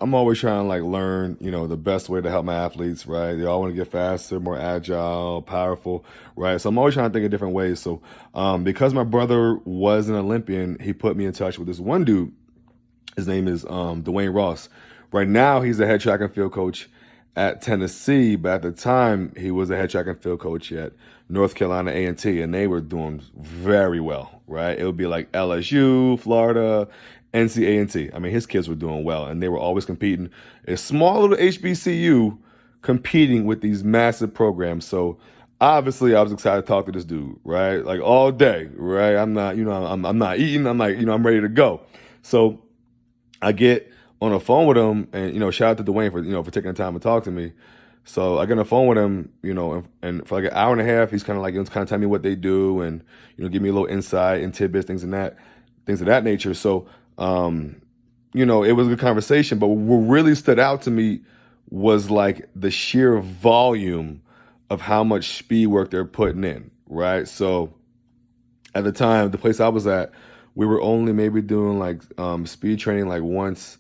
I'm always trying to like learn, the best way to help my athletes, right? They all want to get faster, more agile, powerful, right? So I'm always trying to think of different ways. So because my brother was an Olympian, he put me in touch with this one dude. His name is Dwayne Ross. Right now, he's the head track and field coach at Tennessee, but at the time, he was the head track and field coach at North Carolina A&T, and they were doing very well, right? It would be like LSU, Florida, NC A&T. I mean, his kids were doing well, and they were always competing. A small little HBCU competing with these massive programs. So obviously, I was excited to talk to this dude, right? Like all day, right? I'm not, I'm not eating. I'm like, I'm ready to go. So I get on a phone with him, and shout out to Dwayne for for taking the time to talk to me. So I get on the phone with him, and for like an hour and a half, he's kind of like kind of telling me what they do, and give me a little insight and tidbits, things of that nature. So it was a good conversation. But what really stood out to me was like the sheer volume of how much speed work they're putting in, right? So at the time, the place I was at, we were only maybe doing like speed training like once,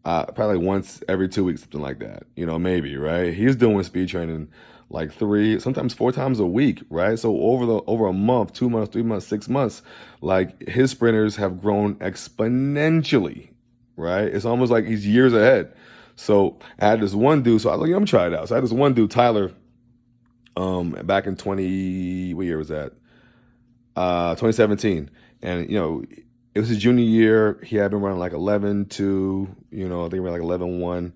probably like once every 2 weeks, something like that. Maybe, right? He's doing speed training like 3, sometimes 4 times a week, right? So over a month, 2 months, 3 months, 6 months, like his sprinters have grown exponentially, right? It's almost like he's years ahead. So I had this one dude, so I was like, I'm gonna try it out. So I had this one dude, Tyler, back in what year was that? 2017. And, it was his junior year. He had been running like 11-2, I think around like 11-1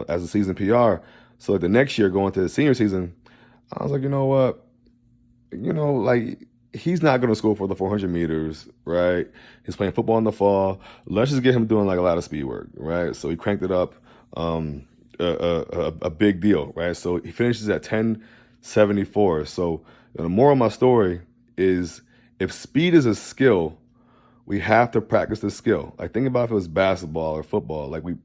as a season PR. So like the next year, going to the senior season, I was like, you know what? Like he's not going to school for the 400 meters, right? He's playing football in the fall. Let's just get him doing like a lot of speed work, right? So he cranked it up, a big deal, right? So he finishes at 10:74. So the moral of my story is if speed is a skill, we have to practice the skill. Like think about if it was basketball or football. Like we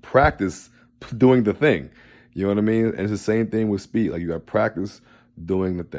practice doing the thing. You know what I mean? And it's the same thing with speed. Like you got to practice doing the thing.